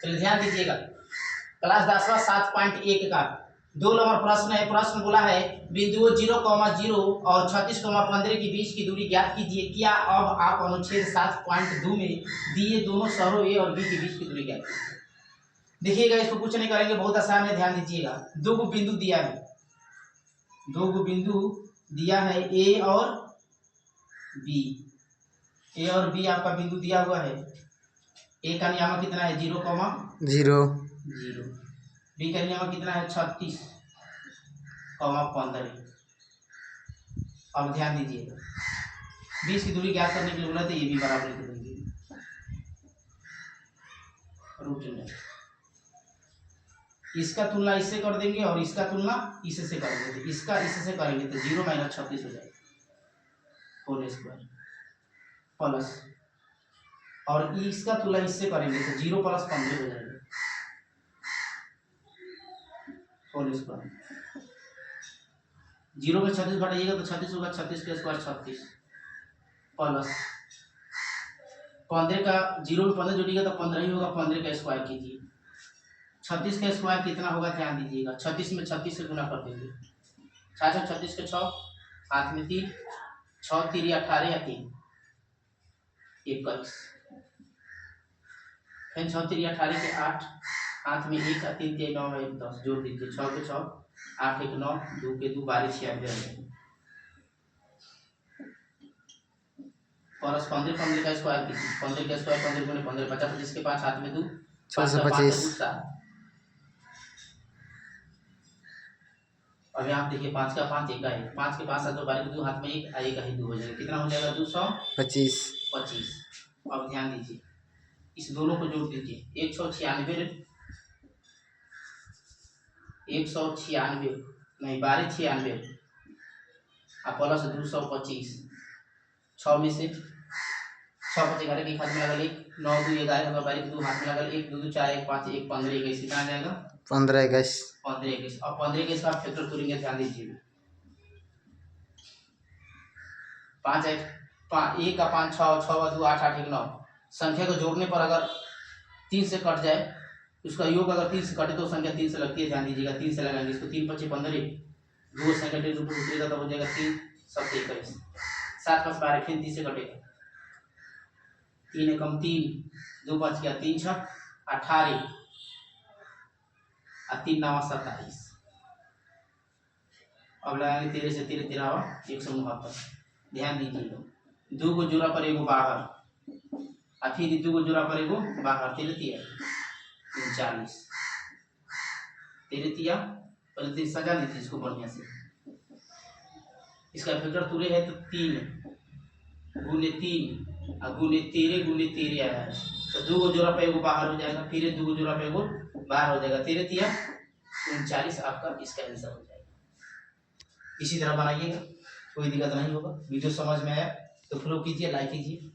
चलिए ध्यान दीजिएगा, क्लास 10वां 7.1 का 2 नंबर प्रश्न है। प्रश्न बोला है बिंदुओं 0,0 और 36,15 के बीच की दूरी ज्ञात कीजिए। क्या अब आप अनुच्छेद 7.2 में दिए दोनों शहरों ए और बी के बीच की दूरी ज्ञात कीजिए। देखिएगा, इसको कुछ नहीं करेंगे, बहुत आसान है, ध्यान दीजिएगा। दो गो बिंदु दिया है, दो गो बिंदु दिया है ए और बी। ए और बी आपका बिंदु दिया हुआ है। ए का नियामक कितना है 0,0, बी का नियामक कितना है 36,15। अब ध्यान दीजिएगा, 20 की दूरी ज्ञात करने के लिए बोला तो ये भी बराबर लिख देंगे, रूट में इसका तुलना इससे कर देंगे और इसका तुलना इससे कर देंगे। इसका इससे करेंगे तो 0 - 36 हो जाएगा होल स्क्वायर प्लस, और इसका तुलना इससे करेंगे तो 0 + 15 हो जाएगा होल स्क्वायर। 0 में 36 घटाइएगा तो 36 होगा, 36 का स्क्वायर 36 प्लस 15 का 0 में 15 जोड़िएगा तो 15 ही होगा, 15 का स्क्वायर कीजिए। 36 का स्क्वायर कितना होगा ध्यान दीजिएगा, 36 में 36 से गुना कर देंगे। 36 के 6 हाथ में 3, 6 3 18 या 3 21, फिर 6 3 18 के 8 हाथ में 1 3 3 9 1 10 जोड़ दीजिए। 6 के 6 8 1 9 2 के 2 12 96 प्लस 15 15 का स्क्वायर कीजिए। 15 का स्क्वायर 15 गुने 15 50 25 के 5 हाथ में 2 5 का 5 7। अब यहाँ देखिए 5 का 5 1 है, 5 के 5 7 2 12 के 2 हाथ में 1 1 ही 2 हो जाएगा। कितना हो जाएगा 225। अब ध्यान दीजिए, इस दोनों को जोड़ दीजिए। 196 नहीं 1296 और प्लस 225। 6 में से 6 5 11 के हाथ में लगल 1 9 2 11 12 के 2 हाथ में लगल 1 2 2 4 1 5 1 15 21 कितना आ जाएगा 15 21। अब 15 21 का फैक्टर करेंगे, ध्यान दीजिए। 5 1 का 5 6 6 2 8 8 1 9 संख्या को जोड़ने पर अगर 3 से कट जाए, उसका योग अगर 3 से कटे तो संख्या 3 से लगती है, ध्यान दीजिएगा। 3 से लगाएंगे इसको, 3 25 15 2 संख्या डेढ़ ऊपर उतरेगा तो हो जाएगा 3 7 21 7 5 12 फिर 3 से कटेगा 3 एकम 3 2 5 गया 3 6 18 और 3 9 27। अब लगाएंगे 13 से 13 13 169। ध्यान दीजिएगा, 2 को जोड़ा पर एगो बाहर और फिर 2 को जोड़ा पर एगो बाहर 13 39 13 पहले 3 सजा लीजिए इसको बढ़िया से। इसका फैक्टर तुरे है तो 3 गुने 3 और गुने 13 गुने 13 आया है तो 2 को जोड़ा पे एगो बाहर हो जाएगा, फिर 2 को जोड़ा पे एगो बाहर हो जाएगा। 13 39 आपका इसका आंसर हो जाएगा। इसी तरह बनाइएगा, कोई दिक्कत नहीं होगा। वीडियो समझ में आया तो फॉलो कीजिए, लाइक कीजिए।